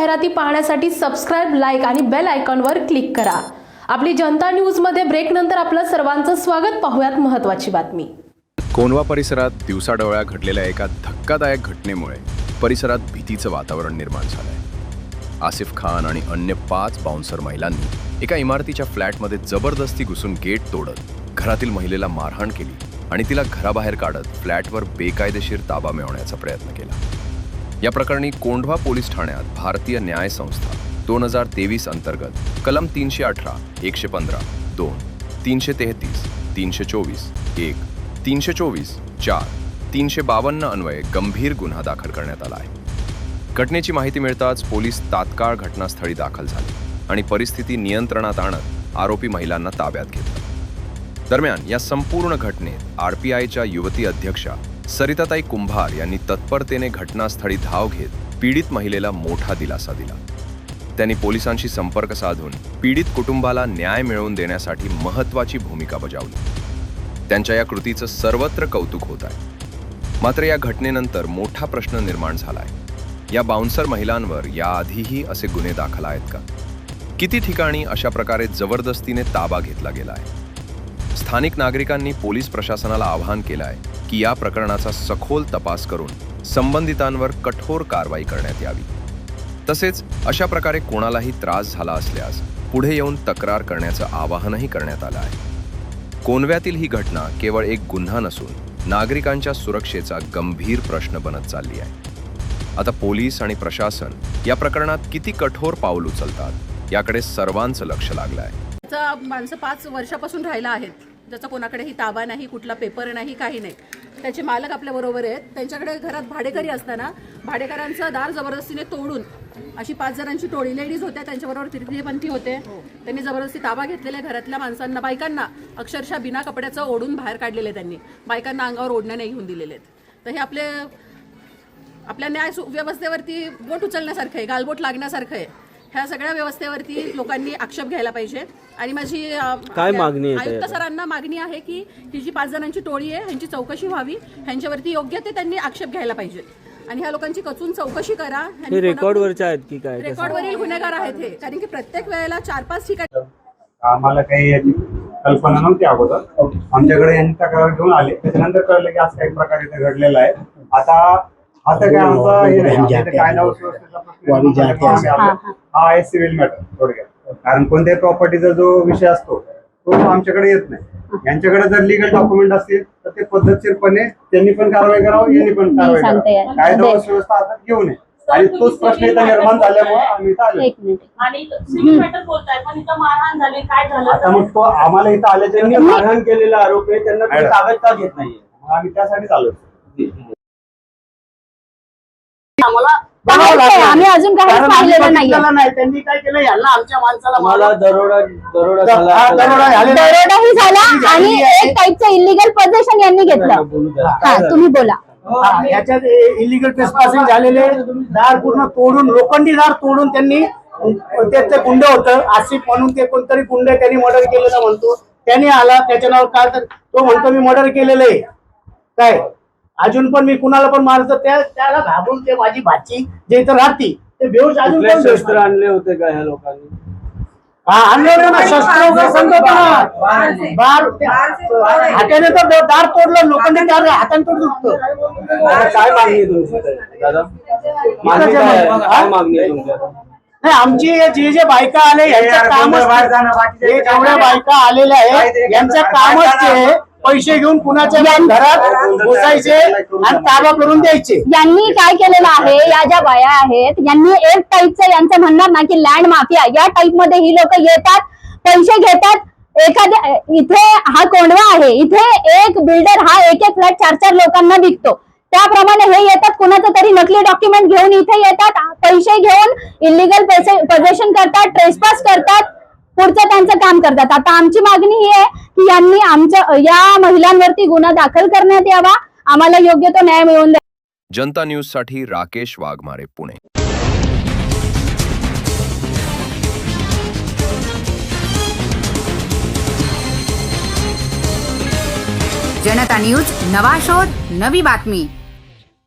जाहिराती पाहण्यासाठी subscribe, like आणि बेल आयकॉनवर क्लिक करा। आपली जनता न्यूज मध्ये ब्रेक नंतर आपलं सर्वांचं स्वागत। पाहूयात महत्त्वाची बातमी। कोंढवा परिसरात दिवसाढवळ्या घडलेल्या एका धक्कादायक घटनेमुळे परिसरात भीतीचं वातावरण निर्माण झालंय। आसिफ खान आणि अन्य 5 बाउन्सर महिलांनी एका इमारतीच्या फ्लॅटमध्ये जबरदस्ती घुसून गेट तोडत घरातील महिलेला मारहाण केली आणि तिला घराबाहेर काढत फ्लॅटवर बेकायदेशीर ताबा मिळवण्याचा प्रयत्न केला। या प्रकरणी कोंढवा पोलीस ठाण्यात भारतीय न्याय संस्था 2023 अंतर्गत कलम 318, 115, 2, 333, 324, 1, 324, 4, 352 अन्वये गंभीर गुन्हा दाखल करण्यात आला आहे। घटनेची माहिती मिळताच पोलीस तात्काळ घटनास्थळी दाखल झाले आणि परिस्थिती नियंत्रणात आणत आरोपी महिलांना ताब्यात घेतलं। दरम्यान या संपूर्ण घटनेत आरपीआयच्या युवती अध्यक्षा सरिताताई कुंभार यांनी तत्परतेने घटनास्थळी धाव घेत पीडित महिलेला मोठा दिलासा दिला। त्यांनी पोलिसांशी संपर्क साधून पीडित कुटुंबाला न्याय मिळवून देण्यासाठी महत्त्वाची भूमिका बजावली। त्यांच्या या कृतीचं सर्वत्र कौतुक होत आहे। मात्र या घटनेनंतर मोठा प्रश्न निर्माण झाला आहे। या बाउन्सर महिलांवर याआधीही असे गुन्हे दाखल आहेत का? किती ठिकाणी अशा प्रकारे जबरदस्तीने ताबा घेतला गेला आहे? स्थानिक नागरिकांनी पोलीस प्रशासनाला आवाहन केलं आहे की या प्रकरणाचा सखोल तपास करून संबंधितांवर कठोर कारवाई करण्यात यावी। तसेच अशा प्रकारे कोणालाही त्रास झाला असल्यास पुढे येऊन तक्रार करण्याचं आवाहनही करण्यात आलं आहे। कोंढव्यातील ही घटना केवळ एक गुन्हा नसून नागरिकांच्या सुरक्षेचा गंभीर प्रश्न बनत चालली आहे। आता पोलीस आणि प्रशासन या प्रकरणात किती कठोर पाऊल उचलतात याकडे सर्वांचं लक्ष लागलं आहे। माणसं 5 वर्षापासून राहिला आहेत, ज्याचा कोणाकडेही ताबा नाही, कुठला पेपर नाही, काही नाही। त्याचे मालक आपल्या बरोबर आहेत। त्यांच्याकडे घरात भाडेकरी असताना भाडेकरांचं दार जबरदस्तीने तोडून अशी 5 जणांची टोळी, लेडीज होत्या, त्यांच्याबरोबर तृतीयपंथी होते, त्यांनी जबरदस्ती ताबा घेतलेल्या घरातल्या माणसांना, बायकांना अक्षरशः बिना कपड्याचं ओढून बाहेर काढलेले, त्यांनी बायकांना अंगावर ओढण्या नाही घेऊन दिलेले आहेत। तर हे आपल्या न्याय व्यवस्थेवरती बोट उचलण्यासारखं आहे, गालबोट लागण्यासारखं आहे। ह्या सगळ्या व्यवस्थेवरती लोकांनी आक्षेप घ्यायला पाहिजे। आणि माझी काय मागणी आहे? आयुक्त सरांना मागणी आहे की ही जी 5 जणांची टोळी आहे ह्यांची चौकशी व्हावी, ह्यांच्यावरती योग्य ते त्यांनी आक्षेप घ्यायला पाहिजे आणि ह्या लोकांची कचून चौकशी करा। हे रेकॉर्डवरचे आहेत की काय? रेकॉर्डवरील गुन्हेगार आहेत हे, कारण की प्रत्येक वेळेला 4-5 ठिकाणी आम्हाला काही याची कल्पना नव्हती अगोदर। आमच्याकडे यांनी तक्रार घेऊन आले, त्याच्यानंतर कळलं की असं काही प्रकार इथे घडलेला आहे। आता काय आमचा हे नाही, कायदा व सुव्यवस्थेचा प्रश्न हा आहे सिव्हिल मॅटर थोडक्यात। कारण कोणत्याही प्रॉपर्टीचा जो विषय असतो तो आमच्याकडे येत नाही। यांच्याकडे जर लिगल डॉक्युमेंट असतील तर ते पद्धतशीरपणे त्यांनी पण कारवाई करावं, यांनी पण कारवाई करावं, कायदा व सुव्यवस्था हातात घेऊ नये। आणि तोच प्रश्न इथं निर्माण झाल्यामुळे आम्ही इथं आलो। आणि सिव्हिल मॅटर बोलताय, पण इथं मारहाण झाली, काय झालं? आता मग तो आम्हाला इथं आल्याच्या मारहाण केलेला आरोप आहे, त्यांना ताब्यात का घेत नाहीये? आम्ही त्यासाठीच आलो। आम्ही अजून काहीच पाहिलेलं नाही। त्यांनी काय केलं, यांना आमच्या माणसाला मला दरोडाही झाला आणि एक टाईपचं इलिगल पोझेशन यांनी घेतलं। तुम्ही बोला। याच्यात इलिगल ट्रेसपासिंग झालेले, दार पूर्ण तोडून, लोखंडी दार तोडून त्यांनी, ते गुंड होतं आसिफ म्हणून, ते कोणतरी गुंड त्यांनी मर्डर केलेलं म्हणतो, त्यांनी आला त्याच्या नावावर काय, तर तो म्हणतो मी मर्डर केलेलं आहे। काय अजून पण मी कुणाला पण मारतो, त्याला घाबरून ते माझी भाची जे इथं राहती ते बेहोश, अजून पण शस्त्र आणले होते का ह्या लोकांनी? आणले होते ना शस्त्र, हाताने तर दार तोडलं, लोकांनी दार हाताने तोडलं। काय मागणी आहे तुमची दादा? काय मागणी आहे तुमच्या? नाही, आमची जे बायका आले यांचं कामच, जेवढ्या बायका आलेल्या आहेत यांचं कामच ते पैसे घेऊन कुणाच्या घरात घुसायचे आणि ताबा करून द्यायचे। यांनी काय केलेलं आहे, या ज्या बाया आहेत यांनी एक टाईपचं, यांचं म्हणणार ना की लँड माफिया, या टाईप मध्ये ही लोक येतात, पैसे घेतात। एखाद्या इथे हा कोंढवा आहे, इथे एक बिल्डर हा एक फ्लॅट 4-4 लोकांना विकतो, त्याप्रमाणे हे येतात, कुणाचं तरी नकली डॉक्युमेंट घेऊन इथे येतात, पैसे घेऊन इलिगल पोझेशन करतात, ट्रेसपास करतात, पुढचं त्यांचं काम करतात। आता आमची मागणी ही आहे की यांनी आमच्या या महिलांवरती गुन्हा दाखल करण्यात यावा, आम्हाला योग्य तो न्याय मिळवून द्यावा। जनता न्यूज साठी राकेश वाघमारे, पुणे। जनता न्यूज, नवा शोध, नवी बातमी।